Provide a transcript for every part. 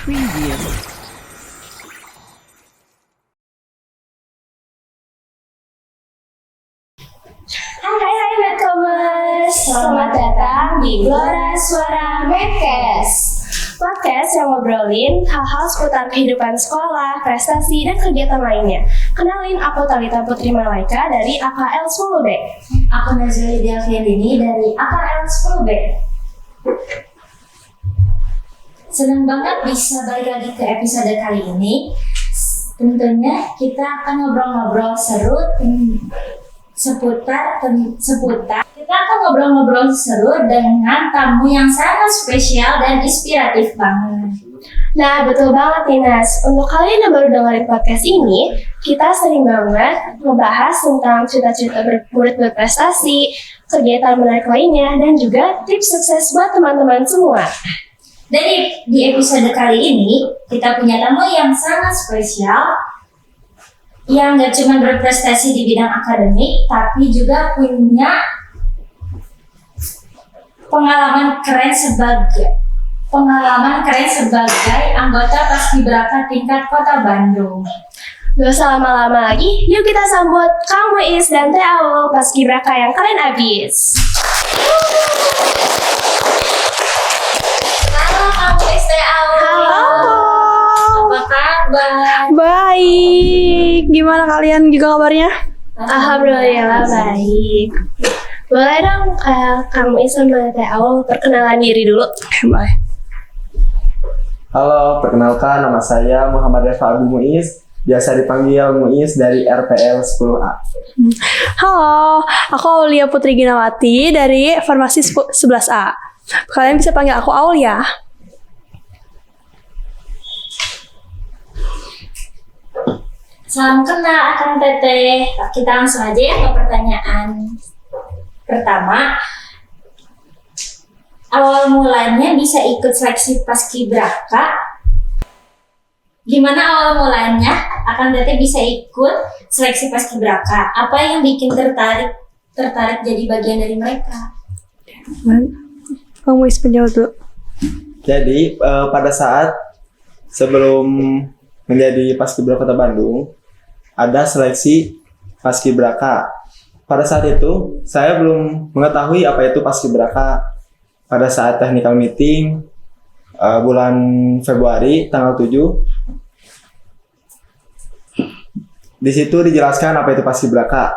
Preview. Hai Medcomers, selamat datang di Glora Suara Medcast. Podcast yang ngobrolin hal-hal seputar kehidupan sekolah, prestasi, dan kegiatan lainnya. Kenalin, aku Talita Putri Malaika dari AKL 10B. Aku Nazili Delviandini dari AKL 10B. Senang banget bisa balik lagi ke episode kali ini. Tentunya kita akan ngobrol-ngobrol seru seputar kita akan ngobrol-ngobrol seru dengan tamu yang sangat spesial dan inspiratif banget. Nah, betul banget nih Nas. Untuk kalian yang baru dengerin podcast ini, kita sering banget ngebahas tentang cerita-cerita murid berprestasi, kegiatan menarik lainnya, dan juga tips sukses buat teman-teman semua. Dan di episode kali ini, kita punya tamu yang sangat spesial, yang gak cuma berprestasi di bidang akademik, tapi juga punya pengalaman keren sebagai anggota Paskibraka tingkat Kota Bandung. Gak usah lama-lama lagi, yuk kita sambut Kang Muiz dan Teh Aul Paskibraka yang keren abis. Halo Kang Muiz, Teh Aul. Halo. Apa kabar? Baik, gimana kalian juga kabarnya? Alhamdulillah baik. Boleh dong Kang Muiz sama Teh Aul perkenalan diri dulu. Baik. Halo, perkenalkan nama saya Muhammad Reva Abdul Muiz, biasa dipanggil Muiz dari RPL 10A. Halo, aku Aulia Putri Ginawati dari Farmasi 11A. Kalian bisa panggil aku Aul ya. Salam kenal Akang Teteh. Kita langsung aja ya ke pertanyaan pertama. Awal mulanya bisa ikut seleksi Paskibraka. Gimana awal mulanya Akang Teteh bisa ikut seleksi Paskibraka? Apa yang bikin tertarik jadi bagian dari mereka? Kamu bisa menjawab dulu. Jadi pada saat sebelum menjadi Paskibraka Kota Bandung, ada seleksi Paskibraka. Pada saat itu saya belum mengetahui apa itu Paskibraka. Pada saat technical meeting bulan Februari tanggal 7, di situ dijelaskan apa itu Paskibraka.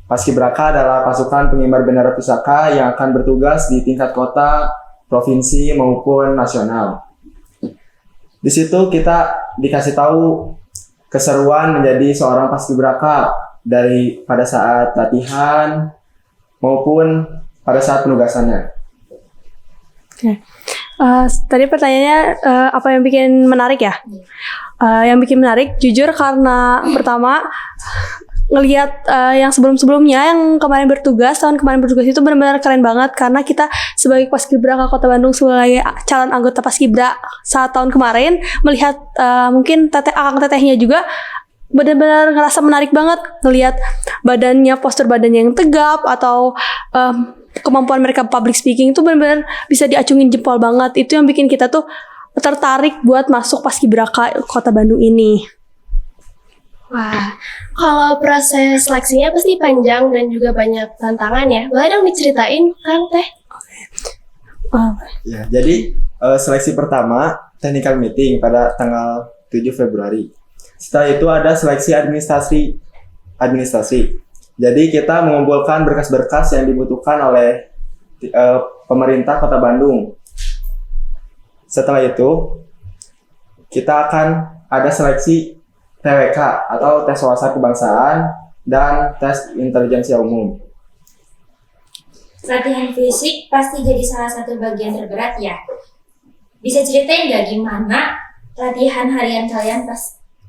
Paskibraka adalah pasukan pengibar bendera pusaka yang akan bertugas di tingkat kota, provinsi maupun nasional. Di situ kita dikasih tahu keseruan menjadi seorang Paskibraka dari pada saat latihan maupun pada saat penugasannya. Oke. Tadi pertanyaannya apa yang bikin menarik ya? Yang bikin menarik jujur karena pertama ngelihat yang sebelum-sebelumnya yang kemarin bertugas, tahun kemarin bertugas itu benar-benar keren banget karena kita sebagai Paskibraka Kota Bandung sebagai calon anggota Paskibra saat tahun kemarin melihat mungkin akang tetehnya juga benar-benar ngerasa menarik banget ngelihat badannya, postur badannya yang tegap atau kemampuan mereka public speaking itu benar-benar bisa diacungin jempol banget. Itu yang bikin kita tuh tertarik buat masuk Paskibraka Kota Bandung ini. Wah, kalau proses seleksinya pasti panjang dan juga banyak tantangan ya. Boleh dong diceritain Kang Teh? Ya, jadi seleksi pertama technical meeting pada tanggal 7 Februari. Setelah itu ada seleksi administrasi. Jadi kita mengumpulkan berkas-berkas yang dibutuhkan oleh pemerintah Kota Bandung. Setelah itu kita akan ada seleksi TWK atau tes wawasan kebangsaan dan tes intelijensia umum. Latihan fisik pasti jadi salah satu bagian terberat ya. Bisa ceritain nggak gimana latihan harian kalian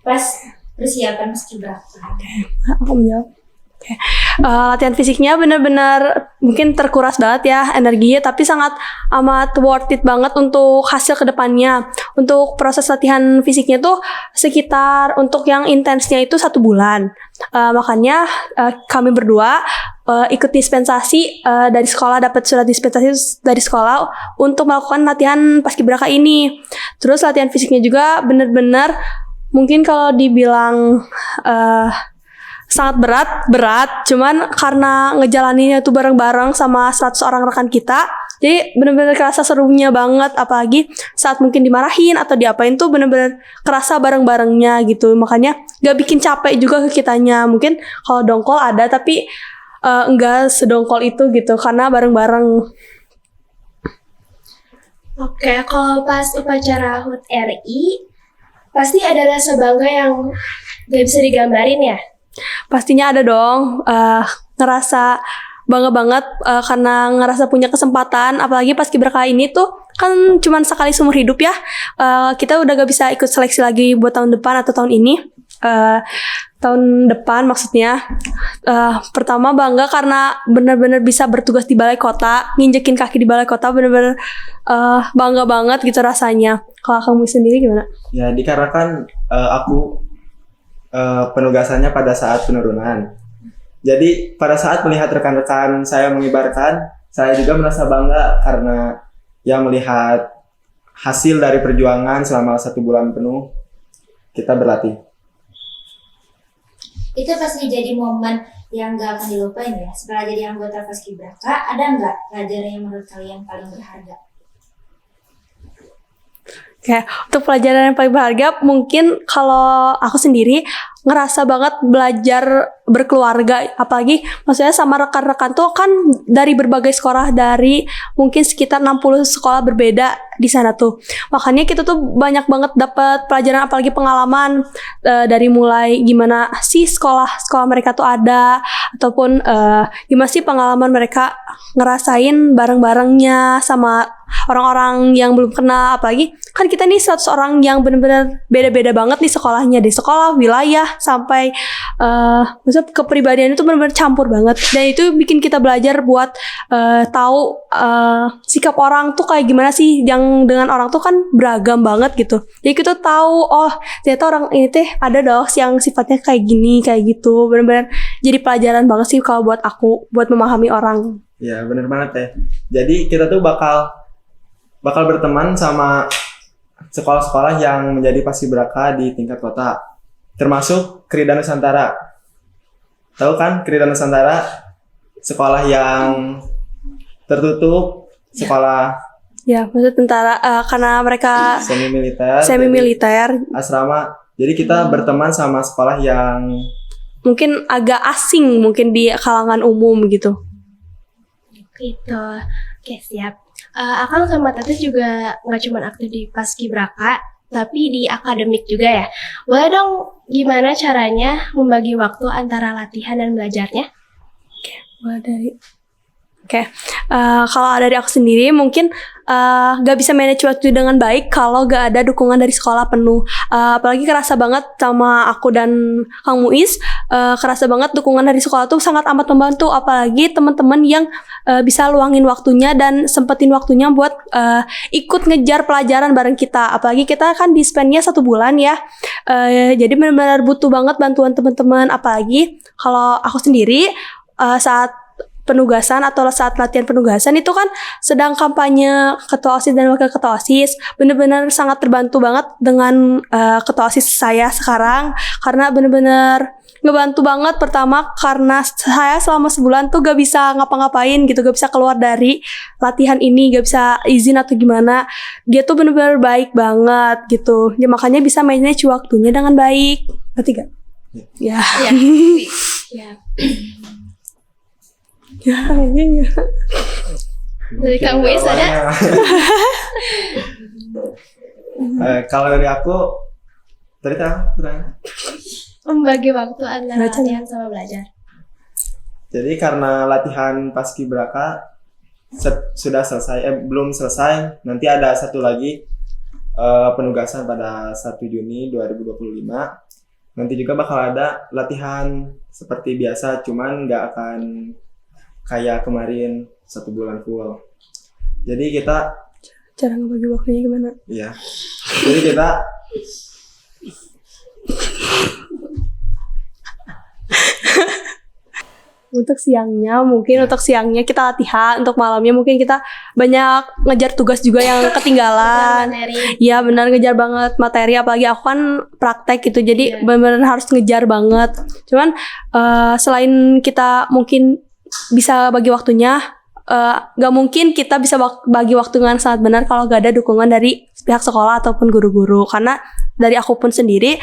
pas persiapan Paskibraka? Aku menjawab. Oke. Latihan fisiknya benar-benar mungkin terkuras banget ya energinya, tapi sangat amat worth it banget untuk hasil kedepannya. Untuk proses latihan fisiknya tuh sekitar untuk yang intensnya itu 1 bulan. Makanya kami berdua ikut dispensasi dari sekolah, dapat surat dispensasi dari sekolah untuk melakukan latihan paskibraka ini. Terus latihan fisiknya juga benar-benar mungkin kalau dibilang sangat berat, cuman karena ngejalaninnya tuh bareng-bareng sama 100 orang rekan kita, jadi benar-benar kerasa serunya banget, apalagi saat mungkin dimarahin atau diapain tuh benar-benar kerasa bareng-barengnya gitu, makanya gak bikin capek juga ke kitanya. Mungkin kalau dongkol ada, tapi enggak sedongkol itu gitu, karena bareng-bareng. Oke, kalau pas upacara HUT RI, pasti ada rasa bangga yang gak bisa digambarin ya? Pastinya ada dong, ngerasa bangga banget karena ngerasa punya kesempatan, apalagi paskibraka ini tuh kan cuman sekali seumur hidup ya. Kita udah gak bisa ikut seleksi lagi buat tahun depan atau tahun ini. Tahun depan maksudnya. Pertama bangga karena benar-benar bisa bertugas di balai kota, nginjekin kaki di balai kota, benar-benar bangga banget gitu rasanya. Kalau kamu sendiri gimana? Ya, dikarenakan aku penugasannya pada saat penurunan. Jadi pada saat melihat rekan-rekan saya mengibarkan, saya juga merasa bangga karena yang melihat hasil dari perjuangan selama 1 bulan penuh kita berlatih. Itu pasti jadi momen yang gak akan dilupain ya. Setelah jadi anggota paskibraka, ada nggak pelajaran yang menurut kalian paling berharga? Oke, untuk pelajaran yang paling berharga mungkin kalau aku sendiri ngerasa banget belajar berkeluarga, apalagi maksudnya sama rekan-rekan tuh kan dari berbagai sekolah, dari mungkin sekitar 60 sekolah berbeda di sana tuh. Makanya kita tuh banyak banget dapat pelajaran, apalagi pengalaman dari mulai gimana sih sekolah mereka tuh ada, ataupun gimana sih pengalaman mereka ngerasain bareng-barengnya sama orang-orang yang belum kenal. Apalagi kan kita nih 100 orang yang benar-benar beda-beda banget nih sekolahnya, di sekolah, wilayah, sampai maksudnya kepribadian itu benar-benar campur banget, dan itu bikin kita belajar buat tahu sikap orang tuh kayak gimana sih, yang dengan orang tuh kan beragam banget gitu. Jadi kita tahu, oh ternyata orang ini teh ada dong yang sifatnya kayak gini, kayak gitu. Benar-benar jadi pelajaran banget sih kalau buat aku, buat memahami orang. Ya, benar banget ya. Jadi kita tuh bakal berteman sama sekolah-sekolah yang menjadi paskibraka di tingkat kota, termasuk Krida Nusantara. Tahu kan Krida Nusantara? Sekolah yang tertutup, sekolah Ya, maksud tentara karena mereka semi militer, asrama. Jadi kita berteman sama sekolah yang mungkin agak asing mungkin di kalangan umum gitu. Gitu. Oke, siap. Akang sama Tete juga nggak cuma aktif di paskibraka, tapi di akademik juga ya. Boleh dong gimana caranya membagi waktu antara latihan dan belajarnya? Kalau dari aku sendiri mungkin gak bisa manage waktu dengan baik kalau gak ada dukungan dari sekolah penuh. Apalagi kerasa banget sama aku dan Kang Muiz, kerasa banget dukungan dari sekolah tuh sangat amat membantu. Apalagi teman-teman yang bisa luangin waktunya dan sempetin waktunya buat ikut ngejar pelajaran bareng kita. Apalagi kita kan dispennya 1 bulan ya, jadi benar-benar butuh banget bantuan teman-teman. Apalagi kalau aku sendiri saat penugasan atau saat latihan penugasan itu kan sedang kampanye ketua OSIS dan wakil ketua OSIS. Benar-benar sangat terbantu banget dengan ketua OSIS saya sekarang, karena benar-benar ngebantu banget. Pertama karena saya selama sebulan tuh gak bisa ngapa-ngapain gitu, gak bisa keluar dari latihan ini, gak bisa izin atau gimana. Dia tuh benar-benar baik banget gitu, ya makanya bisa manage waktunya dengan baik. Ngerti gak? Ya. Ya. Ya, Dari Kang Muiz ada? Kalau dari aku, tadi apa? Membagi waktu antara latihan sama belajar. Jadi karena latihan paskibraka sudah selesai, belum selesai, nanti ada satu lagi penugasan pada 1 Juni 2025. Nanti juga bakal ada latihan seperti biasa, cuman nggak akan kayak kemarin 1 bulan full. Jadi kita cara ngebagi waktunya gimana? Iya. Jadi kita Untuk siangnya kita latihan, untuk malamnya mungkin kita banyak ngejar tugas juga yang ketinggalan. Materi. Iya benar, ngejar banget materi, apalagi aku kan praktek gitu, jadi Iya. benar-benar harus ngejar banget. Cuman selain kita mungkin bisa bagi waktunya, gak mungkin kita bisa bagi waktu dengan sangat benar kalau gak ada dukungan dari pihak sekolah ataupun guru-guru. Karena dari aku pun sendiri,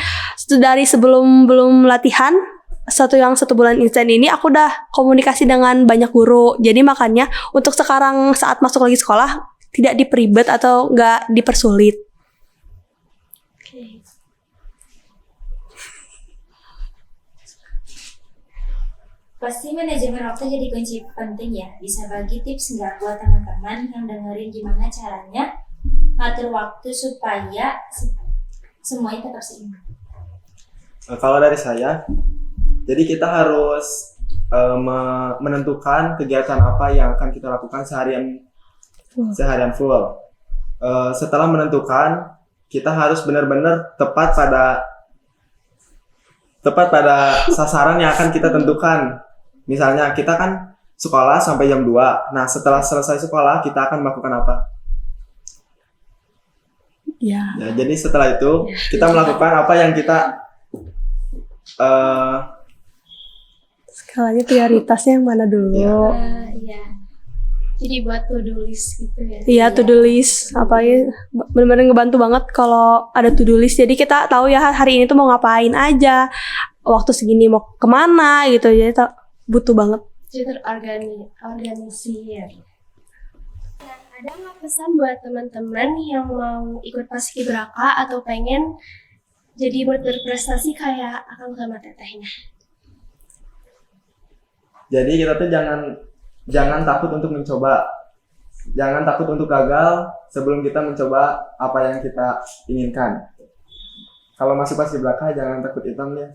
dari sebelum belum latihan, 1 bulan instan ini aku udah komunikasi dengan banyak guru. Jadi makanya untuk sekarang saat masuk lagi sekolah tidak diperibet atau gak dipersulit. Oke. Pasti manajemen waktu jadi kunci penting ya. Bisa bagi tips nggak buat teman-teman yang dengerin gimana caranya ngatur waktu supaya semuanya tetap seimbang. Kalau dari saya, jadi kita harus menentukan kegiatan apa yang akan kita lakukan seharian full. Setelah menentukan, kita harus benar-benar tepat pada sasaran yang akan kita tentukan. Misalnya kita kan sekolah sampai jam 2. Nah, setelah selesai sekolah kita akan melakukan apa? Ya. Ya, jadi setelah itu kita melakukan apa yang kita Skalanya prioritasnya yang mana dulu? Iya. Jadi buat to-do list gitu ya. Iya, to-do list. Apalagi benar-benar ngebantu banget kalau ada to-do list. Jadi kita tahu ya hari ini tuh mau ngapain aja, waktu segini mau kemana gitu. Jadi butuh banget. Jadi terorganisir. Nah, ada nggak pesan buat teman-teman yang mau ikut paskibraka atau pengen jadi buat berprestasi kayak Akang sama Tetehnya? Jadi kita tuh jangan takut untuk mencoba. Jangan takut untuk gagal sebelum kita mencoba apa yang kita inginkan. Kalau masih paskibraka jangan takut hitam ya.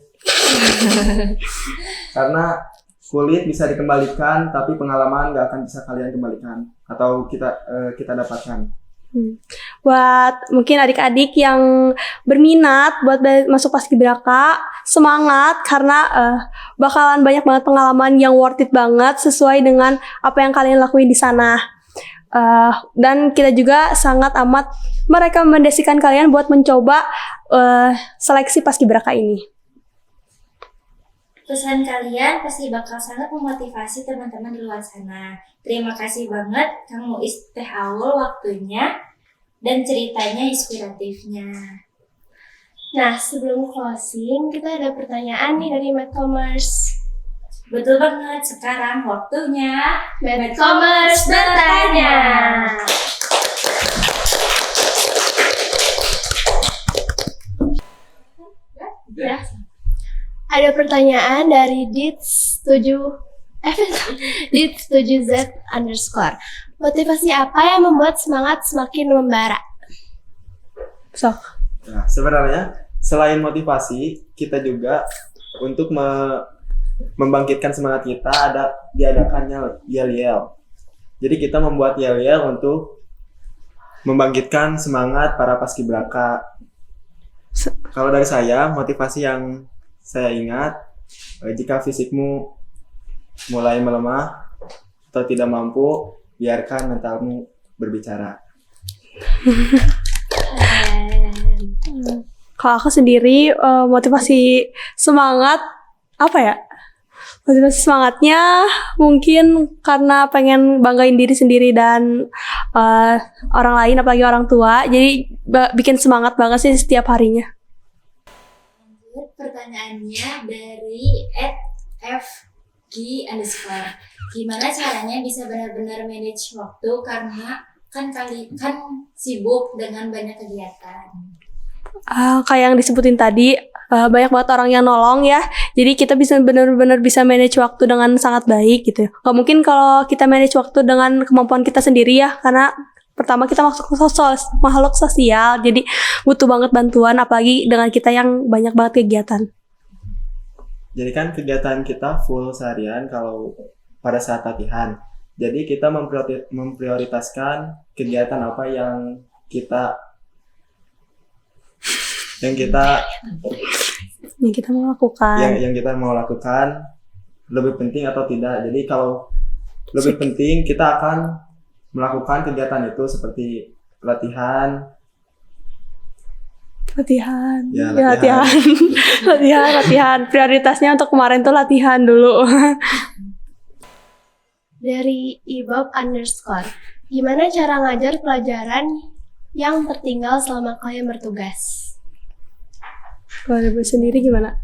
Karena kulit bisa dikembalikan, tapi pengalaman nggak akan bisa kalian kembalikan atau kita dapatkan. Buat mungkin adik-adik yang berminat buat masuk paskibraka, semangat karena bakalan banyak banget pengalaman yang worth it banget sesuai dengan apa yang kalian lakuin di sana. Dan kita juga sangat amat merekomendasikan kalian buat mencoba seleksi paskibraka ini. Pesan kalian pasti bakal sangat memotivasi teman-teman di luar sana. Terima kasih banget Kang Muiz Teh Aul waktunya dan ceritanya inspiratifnya. Nah, sebelum closing, kita ada pertanyaan nih dari Medcommerce. Betul banget, sekarang waktunya Medcommerce bertanya. Ya. Ada pertanyaan dari Dit7Z _. Motivasi apa yang membuat semangat semakin membara? Sok. Nah, sebenarnya selain motivasi, kita juga untuk membangkitkan semangat kita diadakannya yel-yel. Jadi kita membuat yel-yel untuk membangkitkan semangat para paskibraka. Kalau dari saya, motivasi yang saya ingat, jika fisikmu mulai melemah atau tidak mampu, biarkan mentalmu berbicara. Kalau aku sendiri motivasi semangat apa ya? Motivasi semangatnya mungkin karena pengen banggain diri sendiri dan orang lain, apalagi orang tua. Jadi bikin semangat banget sih setiap harinya. Pertanyaannya dari @fg_. Gimana caranya bisa benar-benar manage waktu karena kan sibuk dengan banyak kegiatan. Kayak yang disebutin tadi, banyak banget orang yang nolong ya. Jadi kita bisa benar-benar bisa manage waktu dengan sangat baik gitu. Gak mungkin kalau kita manage waktu dengan kemampuan kita sendiri ya, karena pertama kita makhluk sosial, jadi butuh banget bantuan, apalagi dengan kita yang banyak banget kegiatan. Jadi kan kegiatan kita full seharian kalau pada saat latihan. Jadi kita memprioritaskan kegiatan apa yang kita Yang kita mau lakukan. yang kita mau lakukan lebih penting atau tidak. Jadi kalau lebih penting kita akan melakukan kegiatan itu seperti latihan. Ya, latihan. latihan. Prioritasnya untuk kemarin tuh latihan dulu. Dari ibob underscore, gimana cara ngajar pelajaran yang tertinggal selama kalian bertugas? Kalau dari sendiri gimana?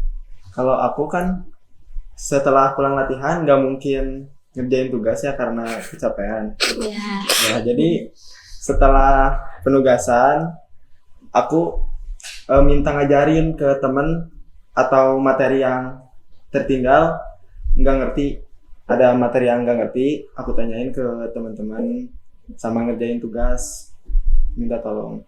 Kalau aku kan setelah pulang latihan nggak mungkin ngerjain tugas ya karena kecapean. Ya. Ya, jadi setelah penugasan aku minta ngajarin ke temen atau materi yang tertinggal nggak ngerti. Ada materi yang nggak ngerti, aku tanyain ke teman-teman sama ngerjain tugas, minta tolong.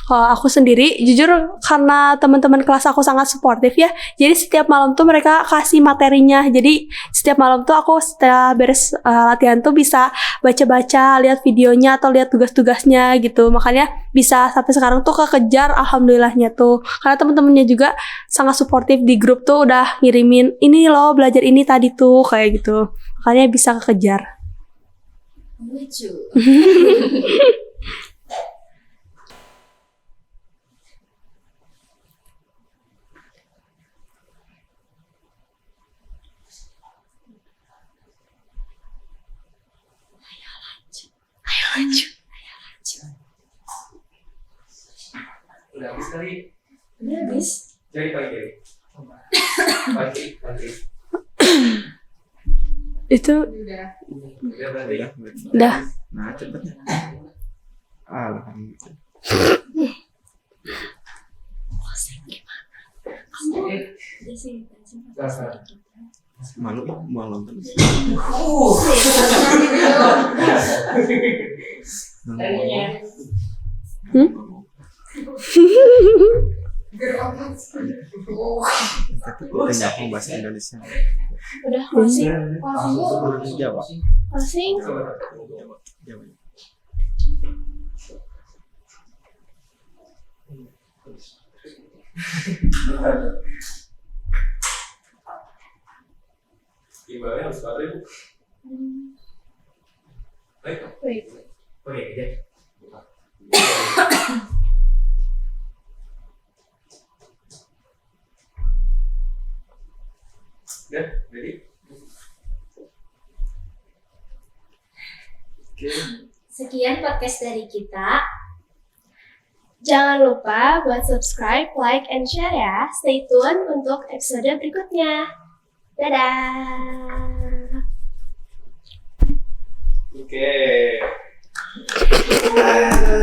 Kalau aku sendiri, jujur karena teman-teman kelas aku sangat suportif ya, jadi setiap malam tuh mereka kasih materinya. Jadi setiap malam tuh aku setelah beres latihan tuh bisa baca-baca, lihat videonya atau lihat tugas-tugasnya gitu. Makanya bisa sampai sekarang tuh kekejar, alhamdulillahnya tuh. Karena teman-temannya juga sangat suportif di grup tuh udah ngirimin ini loh belajar ini tadi tuh kayak gitu. Makanya bisa kekejar. Lucu. Udah habis kali. Udah habis. Jadi pagi. Pagi. Itu Udah berarti. udah. Nah, cepetnya. Alhamdulillah. Malu ya, mau nonton. Kita nggak mau bahasa Indonesia. Udah closing. Jawa. Closing. Jawa. Gimana harus ada ibu? Baik. Wait. Oke, ya. Udah, ready? Oke. Sekian podcast dari kita. Jangan lupa buat subscribe, like, and share ya. Stay tune untuk episode berikutnya. Dadah! Oke.